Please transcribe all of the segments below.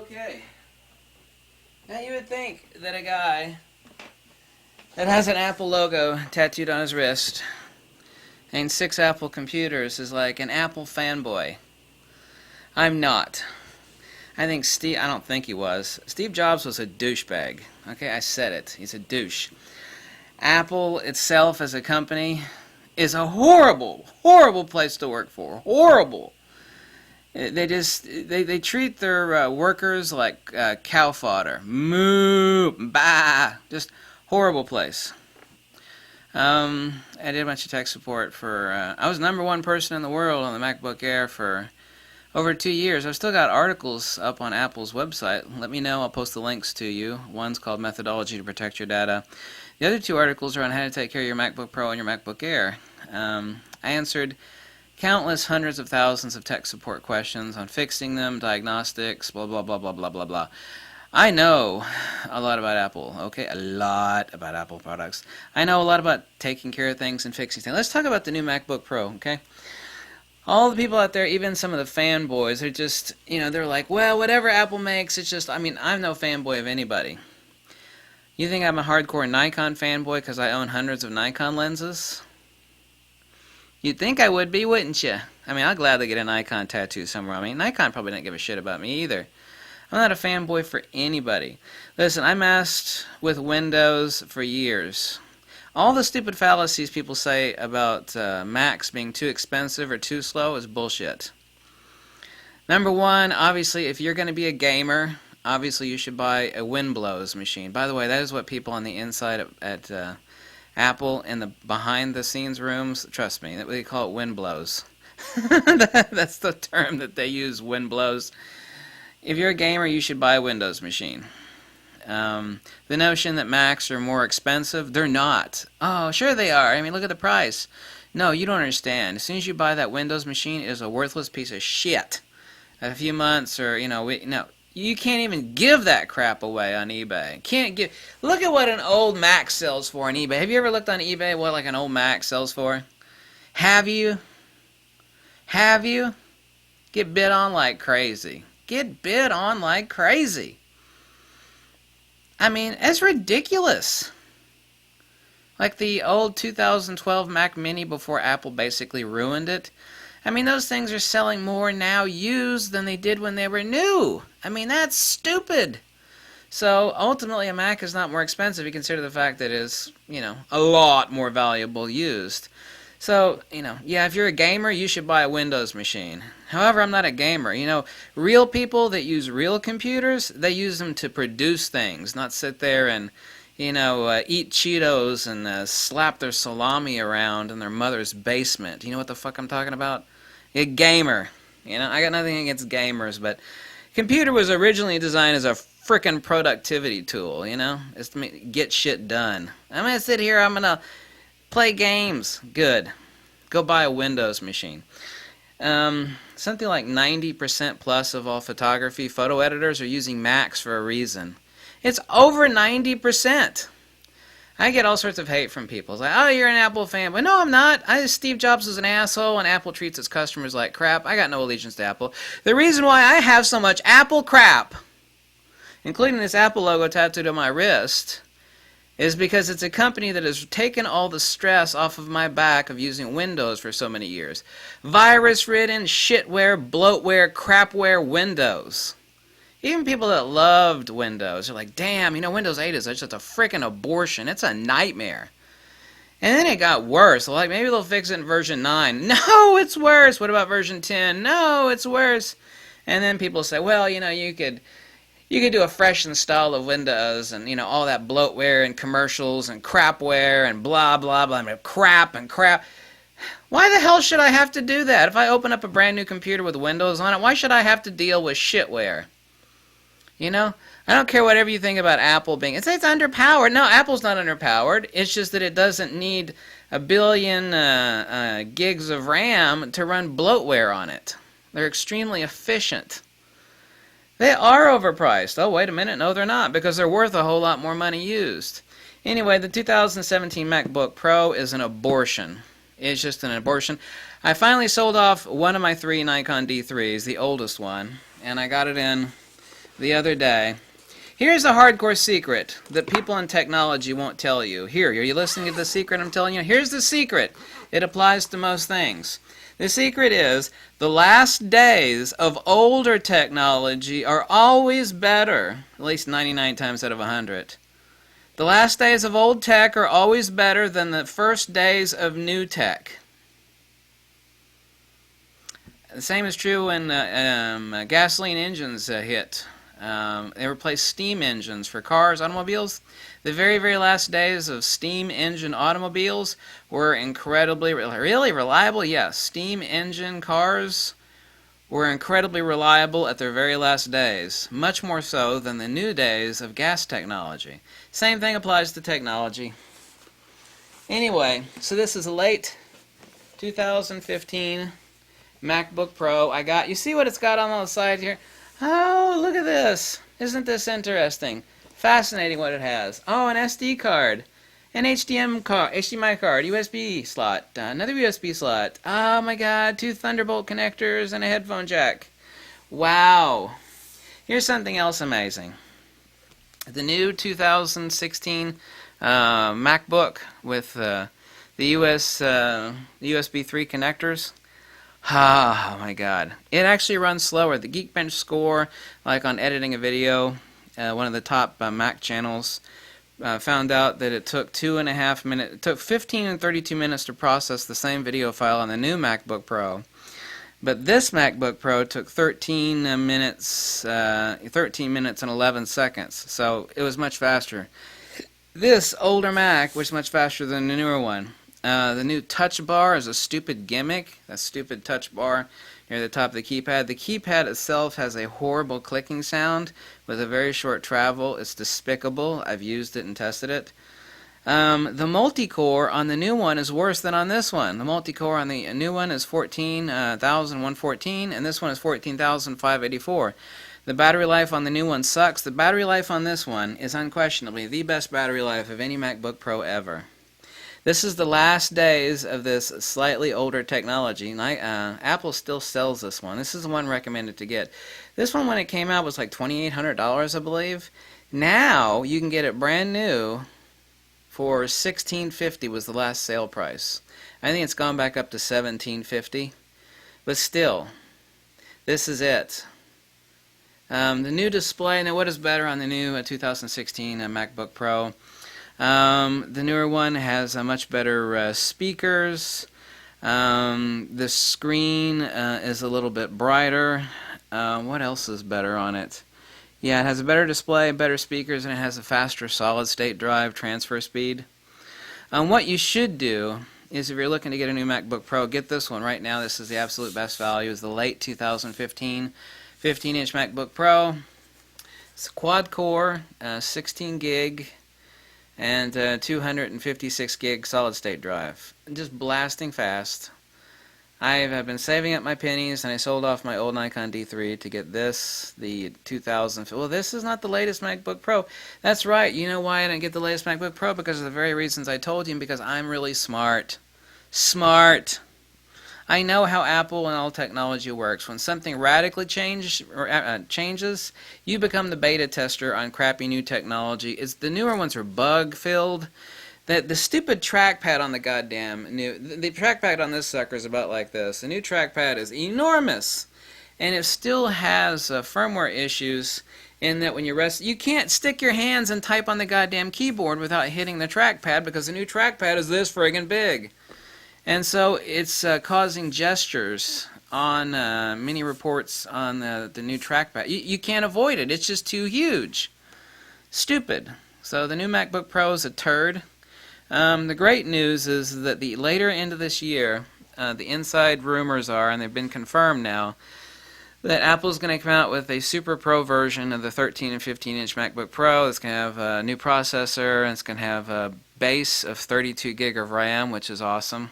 Okay. Now you would think that a guy that has an Apple logo tattooed on his wrist and 6 Apple computers is like an Apple fanboy. I'm not. I don't think he was. Steve Jobs was a douchebag. Okay, I said it. He's a douche. Apple itself as a company is a horrible, horrible place to work for. Horrible. They treat their workers like cow fodder. Moo, bah, just horrible place. I did a bunch of tech support for. I was #1 person in the world on the MacBook Air for over 2 years. I've still got articles up on Apple's website. Let me know. I'll post the links to you. One's called Methodology to Protect Your Data. The other 2 articles are on how to take care of your MacBook Pro and your MacBook Air. I answered countless hundreds of thousands of tech support questions on fixing them, diagnostics, blah, blah, blah, blah, blah, blah, blah. I know a lot about Apple, okay? A lot about Apple products. I know a lot about taking care of things and fixing things. Let's talk about the new MacBook Pro, okay? All the people out there, even some of the fanboys, are just, they're like, well, whatever Apple makes, it's just, I'm no fanboy of anybody. You think I'm a hardcore Nikon fanboy because I own hundreds of Nikon lenses? You'd think I would be, wouldn't you? I'll gladly get a Nikon tattoo somewhere. Nikon probably doesn't give a shit about me either. I'm not a fanboy for anybody. Listen, I messed with Windows for years. All the stupid fallacies people say about Macs being too expensive or too slow is bullshit. #1, obviously, if you're going to be a gamer, obviously you should buy a Windows machine. By the way, that is what people on the inside at Apple in the behind-the-scenes rooms, trust me, they call it wind blows. That's the term that they use, wind blows. If you're a gamer, you should buy a Windows machine. The notion that Macs are more expensive, they're not. Oh, sure they are. Look at the price. No, you don't understand. As soon as you buy that Windows machine, it is a worthless piece of shit. A few months or, no. You can't even give that crap away on eBay. Look at what an old Mac sells for on eBay. Have you ever looked on eBay what like an old Mac sells for? Have you? Have you? Get bid on like crazy. Get bid on like crazy. It's ridiculous. Like the old 2012 Mac Mini before Apple basically ruined it. Those things are selling more now used than they did when they were new. That's stupid. So, ultimately, a Mac is not more expensive. You consider the fact that it is, a lot more valuable used. So, yeah, if you're a gamer, you should buy a Windows machine. However, I'm not a gamer. Real people that use real computers, they use them to produce things, not sit there and, eat Cheetos and slap their salami around in their mother's basement. You know what the fuck I'm talking about? A gamer. I got nothing against gamers, but computer was originally designed as a frickin' productivity tool, It's to get shit done. I'm going to sit here, I'm going to play games. Good. Go buy a Windows machine. Something like 90% plus of all photography photo editors are using Macs for a reason. It's over 90%. I get all sorts of hate from people. It's like, oh, you're an Apple fan. But no, I'm not. Steve Jobs is an asshole, and Apple treats its customers like crap. I got no allegiance to Apple. The reason why I have so much Apple crap, including this Apple logo tattooed on my wrist, is because it's a company that has taken all the stress off of my back of using Windows for so many years. Virus-ridden, shitware, bloatware, crapware Windows. Even people that loved Windows are like, damn, Windows 8 is just a freaking abortion. It's a nightmare. And then it got worse. Like, maybe they'll fix it in version 9. No, it's worse. What about version 10? No, it's worse. And then people say, well, you could do a fresh install of Windows and, all that bloatware and commercials and crapware and blah, blah, blah. Crap and crap. Why the hell should I have to do that? If I open up a brand new computer with Windows on it, why should I have to deal with shitware? I don't care whatever you think about Apple being... It's underpowered. No, Apple's not underpowered. It's just that it doesn't need a billion gigs of RAM to run bloatware on it. They're extremely efficient. They are overpriced. Oh, wait a minute. No, they're not, because they're worth a whole lot more money used. Anyway, the 2017 MacBook Pro is an abortion. It's just an abortion. I finally sold off one of my 3 Nikon D3s, the oldest one, and I got it in the other day. Here's a hardcore secret that people in technology won't tell you. Here, are you listening to the secret I'm telling you? Here's the secret. It applies to most things. The secret is the last days of older technology are always better, at least 99 times out of 100. The last days of old tech are always better than the first days of new tech. The same is true when gasoline engines hit. They replaced steam engines for cars, automobiles. The very, very last days of steam engine automobiles were incredibly, really reliable. Yes, steam engine cars were incredibly reliable at their very last days, much more so than the new days of gas technology. Same thing applies to technology. Anyway, so this is a late 2015 MacBook Pro. You see what it's got on the side here? Oh, look at this. Isn't this interesting? Fascinating what it has. Oh, an SD card. An HDMI card, USB slot, another USB slot. Oh my god, 2 Thunderbolt connectors and a headphone jack. Wow. Here's something else amazing. The new 2016 MacBook with the USB 3 connectors. Oh my god. It actually runs slower. The Geekbench score, like on editing a video, one of the top Mac channels, found out that it took 2.5 minutes. It took 15 and 32 minutes to process the same video file on the new MacBook Pro. But this MacBook Pro took 13 minutes and 11 seconds. So it was much faster. This older Mac was much faster than the newer one. The new touch bar is a stupid gimmick. That stupid touch bar near the top of the keypad. The keypad itself has a horrible clicking sound with a very short travel. It's despicable. I've used it and tested it. The multi-core on the new one is worse than on this one. The multi-core on the new one is 14,114 and this one is 14,584. The battery life on the new one sucks. The battery life on this one is unquestionably the best battery life of any MacBook Pro ever. This is the last days of this slightly older technology. Apple still sells this one. This is the one recommended to get. This one, when it came out, was like $2,800, I believe. Now you can get it brand new for $1,650 was the last sale price. I think it's gone back up to $1,750, but still, this is it. The new display. Now, what is better on the new 2016 MacBook Pro? The newer one has much better speakers. The screen is a little bit brighter. What else is better on it? Yeah, it has a better display, better speakers, and it has a faster solid-state drive transfer speed. What you should do is, if you're looking to get a new MacBook Pro, get this one right now. This is the absolute best value. It's the late 2015 15-inch MacBook Pro. It's a quad-core, 16 gig. And 256 gig solid state drive. Just blasting fast. I've been saving up my pennies, and I sold off my old Nikon D3 to get this, the 2000. Well, this is not the latest MacBook Pro. That's right. You know why I didn't get the latest MacBook Pro? Because of the very reasons I told you, because I'm really smart. Smart. I know how Apple and all technology works. When something radically changes, you become the beta tester on crappy new technology. The newer ones are bug-filled. The stupid trackpad on the goddamn new... The trackpad on this sucker is about like this. The new trackpad is enormous. And it still has firmware issues in that when you rest... You can't stick your hands and type on the goddamn keyboard without hitting the trackpad because the new trackpad is this friggin' big. And so it's causing gestures on many reports on the new trackpad. You can't avoid it. It's just too huge. Stupid. So the new MacBook Pro is a turd. The great news is that the later end of this year, the inside rumors are, and they've been confirmed now, that Apple's going to come out with a Super Pro version of the 13 and 15-inch MacBook Pro. It's going to have a new processor, and it's going to have a base of 32 gig of RAM, which is awesome.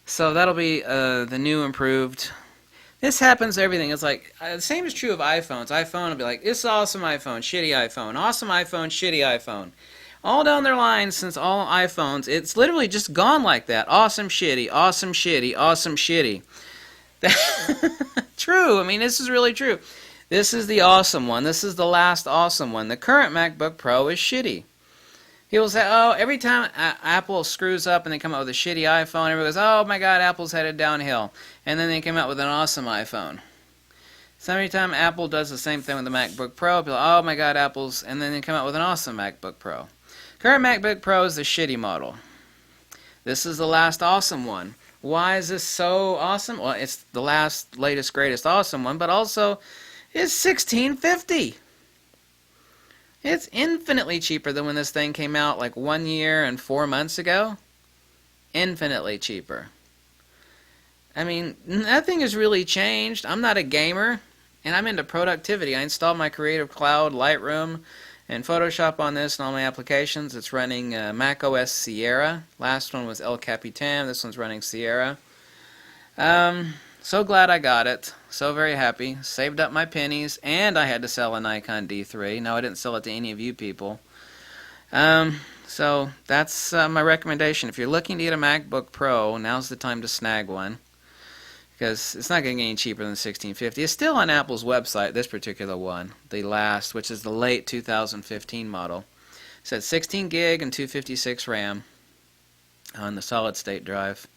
So that'll be the new improved. This happens to everything. It's like, the same is true of iPhones. iPhone will be like, this awesome iPhone, shitty iPhone, awesome iPhone, shitty iPhone. All down their line since all iPhones, it's literally just gone like that. Awesome, shitty, awesome, shitty, awesome, shitty. True. I mean, this is really true. This is the awesome one. This is the last awesome one. The current MacBook Pro is shitty. People say, oh, every time Apple screws up and they come out with a shitty iPhone, everybody goes, oh my god, Apple's headed downhill. And then they come out with an awesome iPhone. So every time Apple does the same thing with the MacBook Pro, people, oh my god, Apple's, and then they come out with an awesome MacBook Pro. Current MacBook Pro is the shitty model. This is the last awesome one. Why is this so awesome? Well, it's the last, latest, greatest awesome one, but also it's $1,650. It's infinitely cheaper than when this thing came out like 1 year and 4 months ago. Infinitely cheaper. I mean, nothing has really changed. I'm not a gamer, and I'm into productivity. I installed my Creative Cloud, Lightroom, and Photoshop on this and all my applications. It's running Mac OS Sierra. Last one was El Capitan. This one's running Sierra. So glad I got it. So very happy. Saved up my pennies, and I had to sell a Nikon D3. No, I didn't sell it to any of you people. So that's my recommendation. If you're looking to get a MacBook Pro, now's the time to snag one, because it's not going to get any cheaper than $1,650. It's still on Apple's website, this particular one, the last, which is the late 2015 model. It's at 16 gig and 256 RAM on the solid state drive.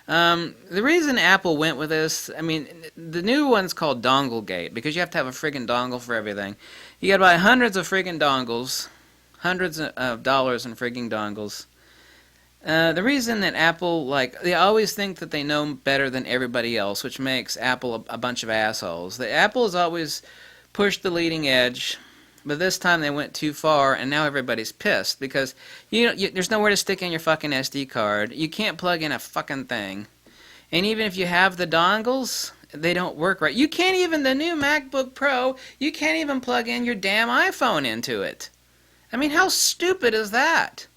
The reason Apple went with this, I mean, the new one's called Donglegate, because you have to have a friggin' dongle for everything. You gotta buy hundreds of friggin' dongles, hundreds of dollars in friggin' dongles. The reason that Apple, like, they always think that they know better than everybody else, which makes Apple a bunch of assholes. Apple has always pushed the leading edge, but this time they went too far, and now everybody's pissed, because there's nowhere to stick in your fucking SD card. You can't plug in a fucking thing. And even if you have the dongles, they don't work right. You can't even, the new MacBook Pro, you can't even plug in your damn iPhone into it. I mean, how stupid is that?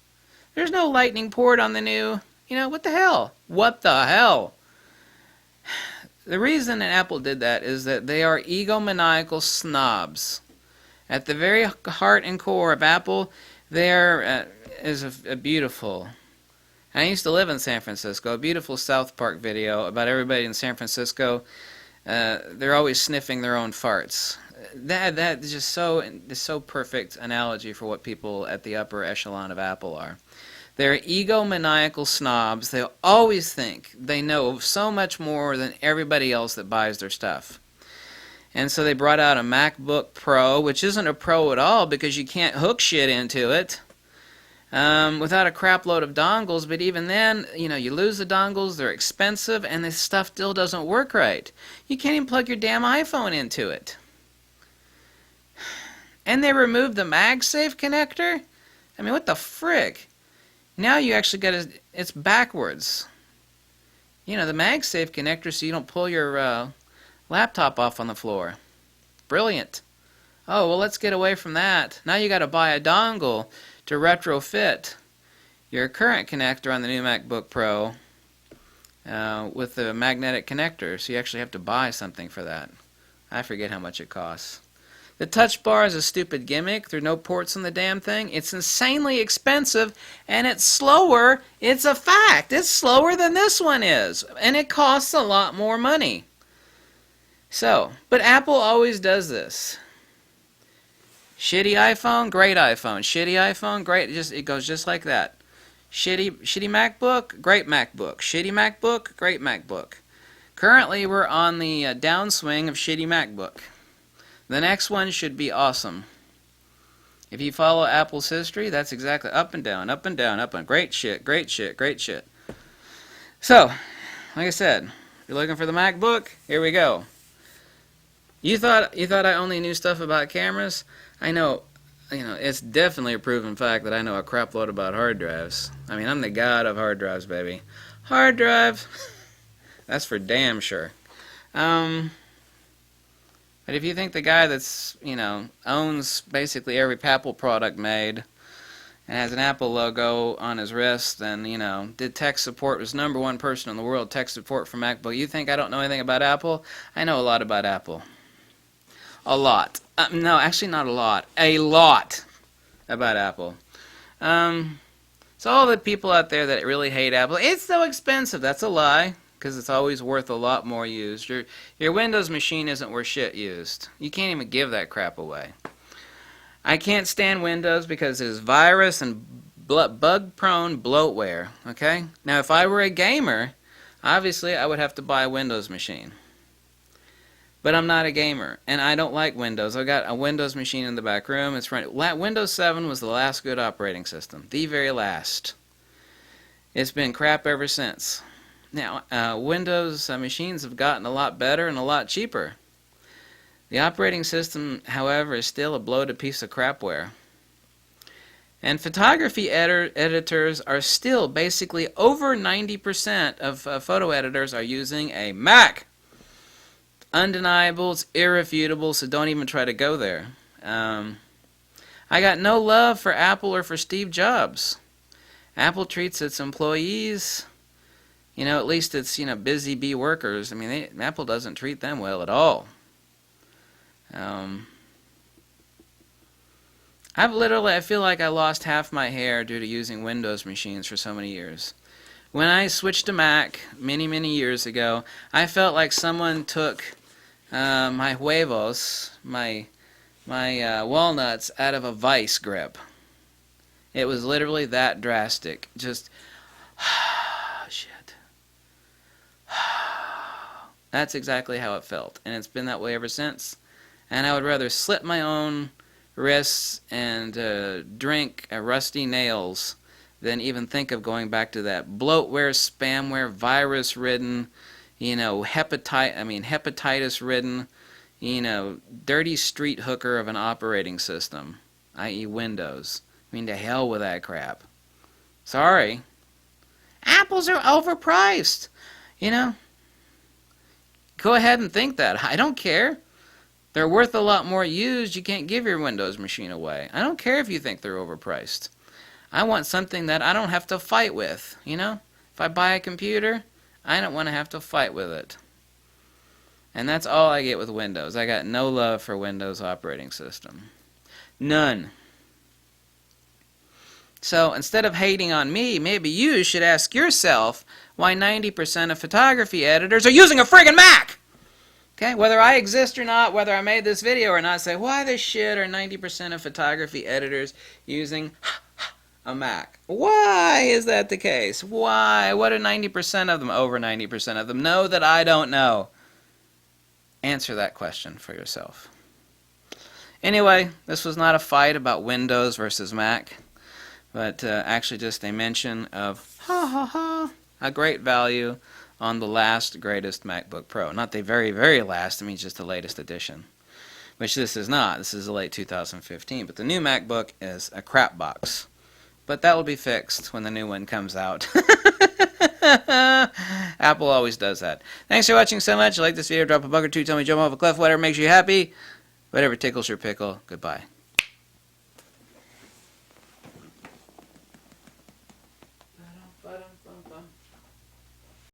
There's no lightning port on the new, what the hell? What the hell? The reason that Apple did that is that they are egomaniacal snobs. At the very heart and core of Apple, there is a beautiful, I used to live in San Francisco, a beautiful South Park video about everybody in San Francisco. They're always sniffing their own farts. That is just so perfect analogy for what people at the upper echelon of Apple are. They're egomaniacal snobs. They always think they know so much more than everybody else that buys their stuff. And so they brought out a MacBook Pro, which isn't a Pro at all because you can't hook shit into it without a crap load of dongles. But even then, you lose the dongles, they're expensive, and this stuff still doesn't work right. You can't even plug your damn iPhone into it. And they removed the MagSafe connector? I mean, what the frick? Now you actually got it's backwards. The MagSafe connector so you don't pull your laptop off on the floor. Brilliant. Oh, well, let's get away from that. Now you got to buy a dongle to retrofit your current connector on the new MacBook Pro with the magnetic connector. So you actually have to buy something for that. I forget how much it costs. The touch bar is a stupid gimmick. There are no ports on the damn thing. It's insanely expensive, and it's slower. It's a fact. It's slower than this one is, and it costs a lot more money. So, but Apple always does this. Shitty iPhone, great iPhone. Shitty iPhone, great. It goes just like that. Shitty MacBook, great MacBook. Shitty MacBook, great MacBook. Currently, we're on the downswing of shitty MacBook. The next one should be awesome. If you follow Apple's history, that's exactly up and down, up and down, up and great shit, great shit, great shit. So, like I said, if you're looking for the MacBook, here we go. You thought I only knew stuff about cameras? I know, it's definitely a proven fact that I know a crap load about hard drives. I mean, I'm the god of hard drives, baby. Hard drive, that's for damn sure. But if you think the guy that's, owns basically every Apple product made and has an Apple logo on his wrist and, did tech support, was #1 person in the world, tech support for MacBook, you think I don't know anything about Apple? I know a lot about Apple. A lot. No, actually not a lot. A lot about Apple. So all the people out there that really hate Apple, it's so expensive. That's a lie. because it's always worth a lot more used. Your Windows machine isn't worth shit used. You can't even give that crap away. I can't stand Windows because it is virus and bug-prone bloatware. Okay? Now, if I were a gamer, obviously I would have to buy a Windows machine. But I'm not a gamer, and I don't like Windows. I've got a Windows machine in the back room. It's running. Windows 7 was the last good operating system. The very last. It's been crap ever since. Now, Windows machines have gotten a lot better and a lot cheaper. The operating system, however, is still a bloated piece of crapware. And photography editors are still basically over 90% of photo editors are using a Mac. Undeniable, it's irrefutable, so don't even try to go there. I got no love for Apple or for Steve Jobs. Apple treats its employees, at least its, busy bee workers. I mean, Apple doesn't treat them well at all. I feel like I lost half my hair due to using Windows machines for so many years. When I switched to Mac many, many years ago, I felt like someone took my huevos, my walnuts, out of a vice grip. It was literally that drastic. Just, shit. That's exactly how it felt, and it's been that way ever since. And I would rather slit my own wrists and drink rusty nails than even think of going back to that bloatware, spamware, virus-ridden, hepatitis-ridden, dirty street hooker of an operating system, i.e. Windows. I mean, to hell with that crap. Sorry. Apples are overpriced. Go ahead and think that. I don't care. They're worth a lot more used. You can't give your Windows machine away. I don't care if you think they're overpriced. I want something that I don't have to fight with, If I buy a computer, I don't want to have to fight with it. And that's all I get with Windows. I got no love for Windows operating system. None. So instead of hating on me, maybe you should ask yourself why 90% of photography editors are using a friggin' Mac! Okay, whether I exist or not, whether I made this video or not, say, why the shit are 90% of photography editors using a Mac? Why is that the case? Why? What are 90% of them, over 90% of them, know that I don't know? Answer that question for yourself. Anyway, this was not a fight about Windows versus Mac, but actually just a mention of, a great value on the last greatest MacBook Pro. Not the very, very last, I mean just the latest edition. Which this is not. This is the late 2015. But the new MacBook is a crap box. But that will be fixed when the new one comes out. Apple always does that. Thanks for watching so much. If you like this video, drop a buck or two, tell me jump off a cliff, whatever makes you happy. Whatever tickles your pickle. Goodbye.